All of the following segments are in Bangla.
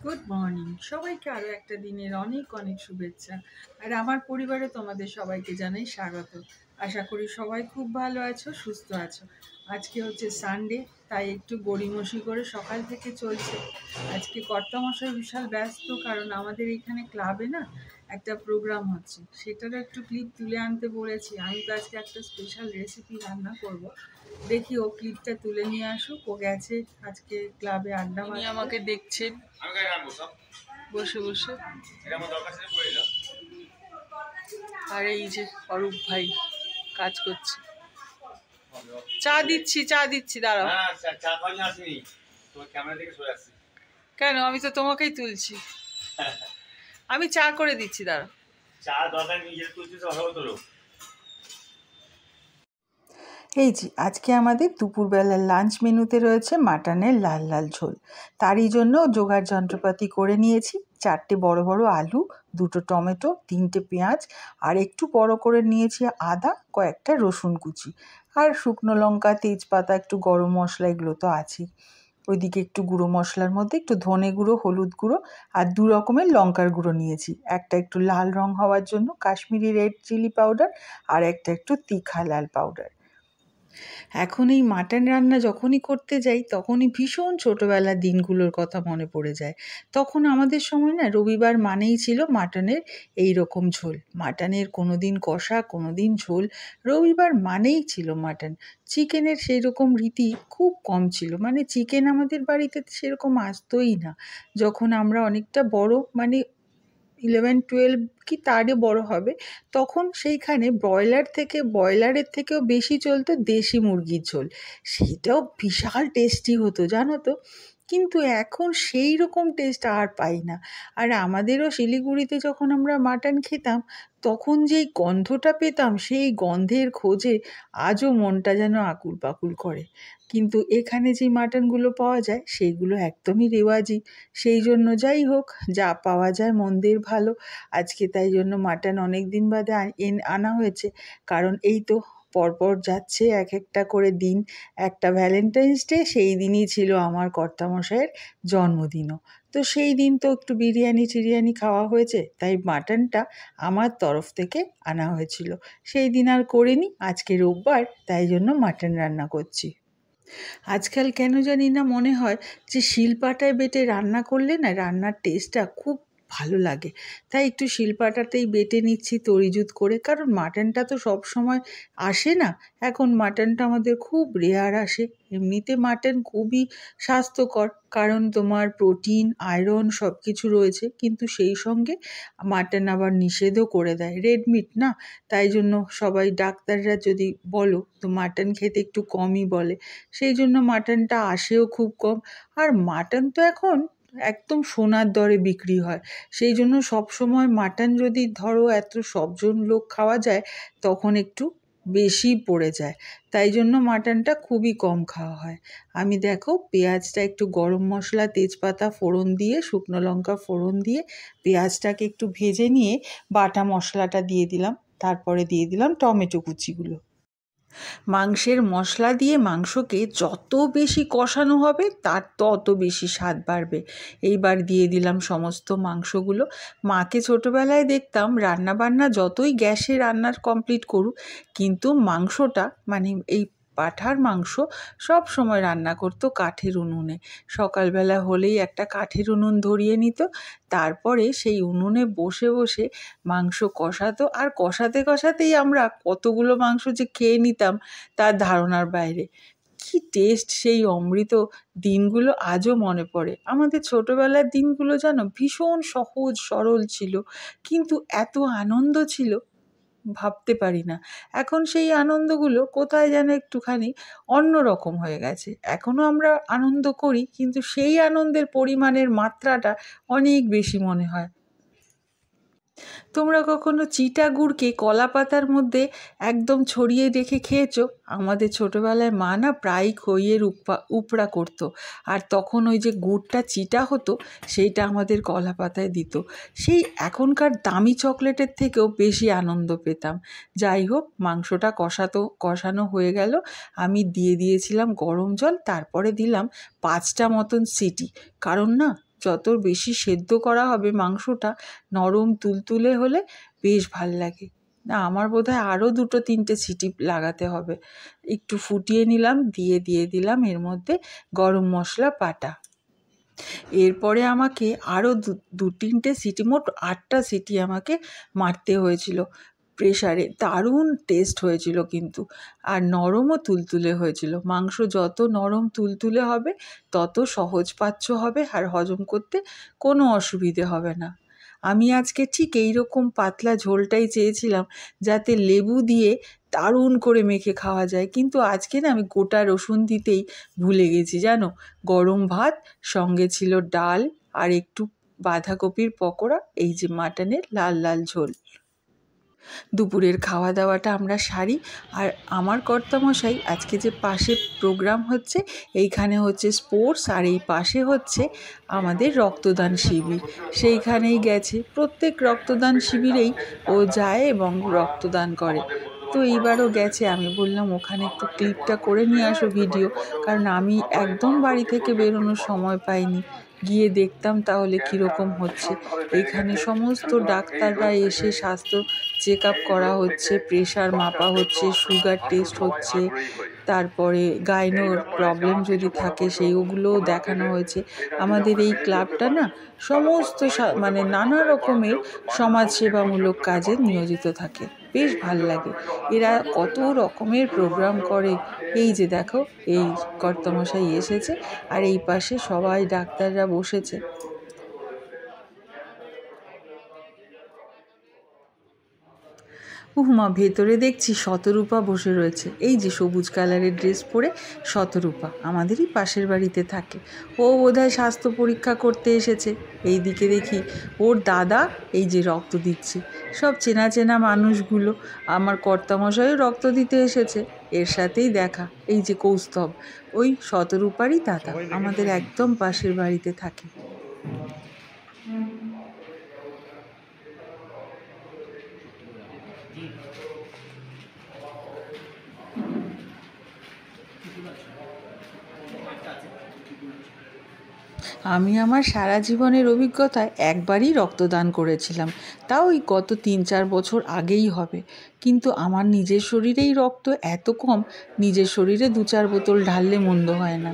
গুড মর্নিং সবাইকে আরও একটা দিনের অনেক অনেক শুভেচ্ছা। আর আমার পরিবারে তোমাদের সবাইকে জানাই স্বাগত। আশা করি সবাই খুব ভালো আছো, সুস্থ আছো। আজকে হচ্ছে সানডে, তাই একটু গড়িমসি করে সকাল থেকে চলছে। আজকে কর্তামশাই বিশাল ব্যস্ত, কারণ আমাদের এখানে ক্লাবে না একটা প্রোগ্রাম হচ্ছে, সেটারও একটু ক্লিপ তুলে আনতে বলেছি। আমি তো আজকে একটা স্পেশাল রেসিপি রান্না করব, দেখি ও ক্লিপটা তুলে নিয়ে আসুক। ও গেছে আজকে ক্লাবে আড্ডা মারতে। আমাকে দেখছেন বসে বসে। আর এই যে অরূপ ভাই কাজ করছে। চা দিচ্ছি দাঁড়াও। কেন, আমি তো তোমাকেই তুলছি। আমি চা করে দিচ্ছি, দাঁড়াও। এই যে আজকে আমাদের দুপুরবেলার লাঞ্চ মেনুতে রয়েছে মাটনের লাল লাল ঝোল। তারই জন্য জোগাড় যন্ত্রপাতি করে নিয়েছি। 4টে বড় বড় আলু, 2টো টমেটো, 3টে পেঁয়াজ, আর একটু বড় করে নিয়েছি আদা, কয়েকটা রসুন কুচি, আর শুকনো লঙ্কা, তেজপাতা, একটু গরম মশলা, এগুলো তো আছেই। ওইদিকে একটু গুঁড়ো মশলার মধ্যে একটু ধনে গুঁড়ো, হলুদ গুঁড়ো আর 2 রকমের লঙ্কার গুঁড়ো নিয়েছি। একটা একটু লাল রং হওয়ার জন্য কাশ্মীরি রেড চিলি পাউডার, আর একটা একটু তিখা লাল পাউডার। এখন এই মাটন রান্না যখনই করতে যাই, তখনই ভীষণ ছোটোবেলার দিনগুলোর কথা মনে পড়ে যায়। তখন আমাদের সময় না রবিবার মানেই ছিল মাটনের এই রকম ঝোল। মাটনের কোনো দিন কষা, কোনো দিন ঝোল। রবিবার মানেই ছিল মাটন। চিকেনের সেই রকম রীতি খুব কম ছিল, মানে চিকেন আমাদের বাড়িতে সেরকম আসতোই না। যখন আমরা অনেকটা বড়, মানে 11-12 কি তারও বড় হবে, তখন সেইখানে ব্রয়লারের থেকেও বেশি চলতো দেশি মুরগির ঝোল। সেইটাও বিশাল টেস্টি হতো, জানো তো। কিন্তু এখন সেই রকম টেস্ট আর পাই না। আর আমাদেরও শিলিগুড়িতে যখন আমরা মাটন খেতাম, তখন যেই গন্ধটা পেতাম, সেই গন্ধের খোঁজে আজও মনটা যেন আকুল পাকুল করে। কিন্তু এখানে যে মাটনগুলো পাওয়া যায়, সেইগুলো একদমই রেওয়াজি। সেই জন্য যাই হোক, যা পাওয়া যায় মন্দের ভালো। আজকে তাই জন্য মাটন অনেক দিন বাদে আনা হয়েছে, কারণ এই তো পরপর যাচ্ছে এক একটা করে দিন। একটা ভ্যালেন্টাইন্স ডে, সেই দিনই ছিল আমার কর্তামশাইয়ের জন্মদিনও। তো সেই দিন তো একটু বিরিয়ানি খাওয়া হয়েছে, তাই মাটনটা আমার তরফ থেকে আনা হয়েছিল। সেই দিন আর করিনি, আজকে রোববার, তাই জন্য মাটন রান্না করছি। আজকাল কেন জানি না মনে হয় যে শিলপাটায় বেটে রান্না করলে না রান্নার টেস্টটা খুব ভালো লাগে। তাই একটু শিলপাটাতেই বেটে নিচ্ছি তরিজুত করে, কারণ মাটনটা তো সব সময় আসে না। এখন মাটনটা আমাদের খুব রেয়ার আসে। এমনিতে মাটন খুবই স্বাস্থ্যকর, কারণ তোমার প্রোটিন, আয়রন সব কিছু রয়েছে, কিন্তু সেই সঙ্গে মাটন আবার নিষেধও করে দেয়, রেড মিট না। তাই জন্য সবাই ডাক্তাররা যদি বলো তো মাটন খেতে একটু কমই বলে। সেই জন্য মাটনটা আসেও খুব কম। আর মাটন তো এখন একদম সোনার দরে বিক্রি হয়। সেই জন্য সবসময় মাটন যদি ধরো এত সবজন লোক খাওয়া যায়, তখন একটু বেশি পড়ে যায়। তাই জন্য মাটনটা খুবই কম খাওয়া হয়। আমি দেখো পেঁয়াজটা একটু গরম মশলা, তেজপাতা ফোড়ন দিয়ে, শুকনো লঙ্কা ফোড়ন দিয়ে, পেঁয়াজটাকে একটু ভেজে নিয়ে বাটা মশলাটা দিয়ে দিলাম। তারপরে দিয়ে দিলাম টমেটো কুচিগুলো। মাংসের মশলা দিয়ে মাংসকে যত বেশি কষানো হবে, তার তত বেশি স্বাদ বাড়বে। এইবার দিয়ে দিলাম সমস্ত মাংসগুলো। মাকে ছোটোবেলায় দেখতাম রান্নাবান্না যতই গ্যাসে রান্নার কমপ্লিট করুক, কিন্তু মাংসটা, মানে এই পাঁঠার মাংস সব সময় রান্না করতো কাঠের উনুনে। সকালবেলা হলেই একটা কাঠের উনুন ধরিয়ে নিত, তারপরে সেই উনুনে বসে বসে মাংস কষাতো। আর কষাতে কষাতেই আমরা কতগুলো মাংস যে খেয়ে নিতাম, তার ধারণার বাইরে। কি টেস্ট সেই অমৃত দিনগুলো আজও মনে পড়ে। আমাদের ছোটোবেলার দিনগুলো যেন ভীষণ সহজ সরল ছিল, কিন্তু এত আনন্দ ছিল ভাবতে পারি না। এখন সেই আনন্দগুলো কোথায় যেন একটুখানি অন্যরকম হয়ে গেছে। এখনও আমরা আনন্দ করি, কিন্তু সেই আনন্দের পরিমাণের মাত্রাটা অনেক বেশি মনে হয়। তোমরা কখনো চিটা গুড়কে কলা পাতার মধ্যে একদম ছড়িয়ে রেখে খেয়েছো? আমাদের ছোটোবেলায় মা না প্রায়ই খইয়ের উপড়া করতো, আর তখন ওই যে গুড়টা চিটা হতো, সেইটা আমাদের কলা পাতায় দিত। সেই এখনকার দামি চকলেটের থেকেও বেশি আনন্দ পেতাম। যাই হোক, মাংসটা কষানো হয়ে গেল। আমি দিয়ে দিয়েছিলাম গরম জল, তারপরে দিলাম 5টা মতন সিটি। কারণ না, যত বেশি সেদ্ধ করা হবে মাংসটা, নরম তুলতুলে হলে বেশ ভাল লাগে। না, আমার বোধহয় আরও 2-3টে সিটি লাগাতে হবে। একটু ফুটিয়ে নিলাম, দিয়ে দিলাম এর মধ্যে গরম মশলা বাটা। এরপরে আমাকে আরও 2-3টে সিটি, মোট 8টা সিটি আমাকে মারতে হয়েছিল প্রেশারে। দারুণ টেস্ট হয়েছিল কিন্তু, আর নরমও তুলতুলে হয়েছিল। মাংস যত নরম তুলতুলে হবে তত সহজপাচ্য হবে, আর হজম করতে কোনো অসুবিধে হবে না। আমি আজকে ঠিক এইরকম পাতলা ঝোলটাই চেয়েছিলাম, যাতে লেবু দিয়ে দারুণ করে মেখে খাওয়া যায়, কিন্তু আজকে না আমি গোটা রসুন দিতেই ভুলে গেছি জানো। গরম ভাত, সঙ্গে ছিল ডাল আর একটু বাঁধাকপির পকোড়া, এই যে মাটনের লাল লাল ঝোল। দুপুরের খাওয়া দাওয়াটা আমরা সারি, আর আমার কর্তামশাই আজকে যে পাশে প্রোগ্রাম হচ্ছে, এইখানে হচ্ছে স্পোর্টস, আর এই পাশে হচ্ছে আমাদের রক্তদান শিবির, সেইখানেই গেছে। প্রত্যেক রক্তদান শিবিরেই ও যায় এবং রক্তদান করে। তো এইবারও গেছে। আমি বললাম ওখানে একটু ক্লিপটা করে নিয়ে আসো, ভিডিও, কারণ আমি একদম বাড়ি থেকে বেরোনোর সময় পাইনি। গিয়ে দেখতাম তাহলে কীরকম হচ্ছে। এইখানে সমস্ত ডাক্তাররা এসে স্বাস্থ্য চেক আপ করা হচ্ছে, প্রেশার মাপা হচ্ছে, সুগার টেস্ট হচ্ছে, তারপরে গাইনোর প্রবলেম যদি থাকে সেইগুলোও দেখানো হয়েছে। আমাদের এই ক্লাবটা না সমস্ত মানে নানা রকমের সমাজসেবামূলক কাজে নিয়োজিত থাকে, বেশ ভাল লাগে। এরা কত রকমের প্রোগ্রাম করে। এই যে দেখো, এই কর্তামশাই এসেছে, আর এই পাশে সবাই ডাক্তাররা বসেছে। মা, ভেতরে দেখছি শতরূপা বসে রয়েছে। এই যে সবুজ কালারের ড্রেস পরে শতরূপা আমাদেরই পাশের বাড়িতে থাকে। ও বোধহয় স্বাস্থ্য পরীক্ষা করতে এসেছে। এই দিকে দেখি ওর দাদা এই যে রক্ত দিচ্ছে। সব চেনা চেনা মানুষগুলো। আমার কর্তামশাইও রক্ত দিতে এসেছে, এর সাথেই দেখা। এই যে কৌস্তব, ওই শতরূপারই দাদা, আমাদের একদম পাশের বাড়িতে থাকে। আমি আমার সারা জীবনের অভিজ্ঞতায় একবারই রক্তদান করেছিলাম, তাও ওই গত 3-4 বছর আগেই হবে। কিন্তু আমার নিজের শরীরেই রক্ত এত কম, নিজের শরীরে 2-4 বোতল ঢাললে মন্দ হয় না।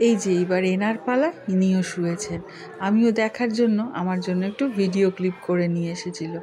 এই যে এইবার এনার পালা, ইনিও শুয়েছেন। আমিও দেখার জন্য আমার জন্য একটু ভিডিও ক্লিপ করে নিয়ে এসেছিল।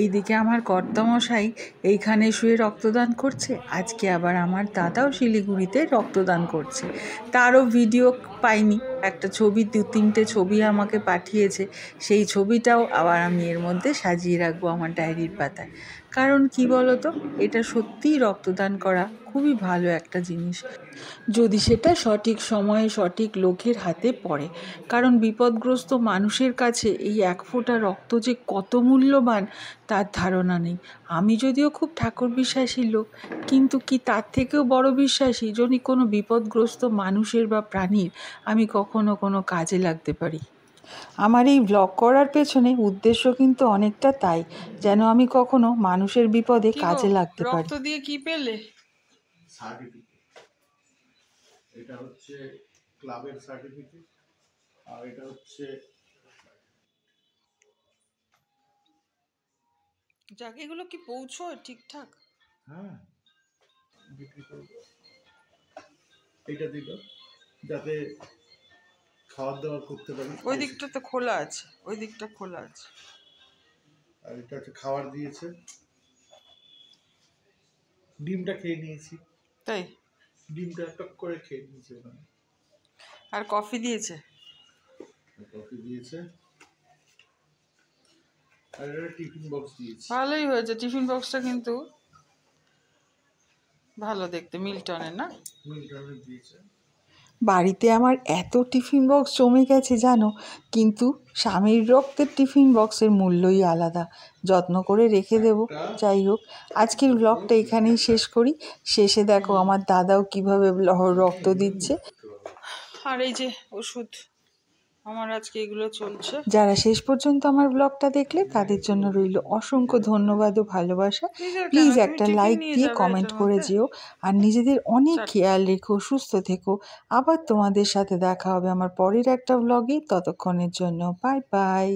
এইদিকে আমার কর্তামশাই এইখানে শুয়ে রক্তদান করছে। আজকে আবার আমার দাদাও শিলিগুড়িতে রক্তদান করছে, তারও ভিডিও পাইনি। একটা ছবি, 2-3টে ছবি আমাকে পাঠিয়েছে। সেই ছবিটাও আবার আমি এর মধ্যে সাজিয়ে রাখবো আমার ডায়েরির পাতায়। কারণ কি বলো তো, এটা সত্যিই রক্তদান করা খুবই ভালো একটা জিনিস, যদি সেটা সঠিক সময়ে সঠিক লোকের হাতে পড়ে। কারণ বিপদগ্রস্ত মানুষের কাছে এই এক ফোঁটা রক্ত যে কত মূল্যবান তার ধারণা নেই। আমি যদিও খুব ঠাকুর বিশ্বাসী লোক, কিন্তু কি তার থেকেও বড় বিশ্বাসী যদি কোনো বিপদগ্রস্ত মানুষের বা প্রাণীর আমি কখনো কোনো কাজে লাগতে পারি। আমার এই ব্লগ করার পেছনে উদ্দেশ্য কিন্তু অনেকটা তাই, যেন আমি কখনো মানুষের বিপদে কাজে লাগতে পারি। রক্ত দিয়ে কি পেলে? এটা হচ্ছে ক্লাবের সার্টিফিকেট, আর এটা হচ্ছে যাক, এগুলো কি পৌঁছয় ঠিকঠাক? হ্যাঁ, বিক্রি করবো। এটা দিল যাতে খাওয়ার দাওয়ার করতে পারি। ওই দিকটা তো খোলা আছে, ওই দিকটা খোলা আছে। আর এটা হচ্ছে খাবার দিয়েছে, ডিমটা খেয়ে নিয়েছি। তাই? ডিমটা টক করে খেয়ে নিয়েছি ওখানে। আর কফি দিয়েছে? কফি দিয়েছে, আর একটা টিফিন বক্স দিয়েছে। ভালোই হয়েছে, টিফিন বক্সটা কিন্তু ভালো দেখতে, মিল্টনের না? মিল্টনের দিয়েছে। বাড়িতে আমার এত টিফিন বক্স জমে গেছে জানো, কিন্তু স্বামীর রক্তের টিফিন বক্সের মূল্যই আলাদা, যত্ন করে রেখে দেবো। যাই হোক, আজকের ব্লগটা এখানেই শেষ করি। শেষে দেখো আমার দাদাও কিভাবে রক্ত দিচ্ছে। আর এই যে ওষুধ, আমার আজকে এগুলো চলছে। যারা শেষ পর্যন্ত আমার ব্লগটা দেখলে তাদের জন্য রইল অসংখ্য ধন্যবাদ ও ভালোবাসা। প্লিজ একটা লাইক দিয়ে কমেন্ট করে যেও, আর নিজেদের অনেক খেয়াল রেখো, সুস্থ থেকো। আবার তোমাদের সাথে দেখা হবে আমার পরের একটা ব্লগে। ততক্ষণের জন্য বাই বাই।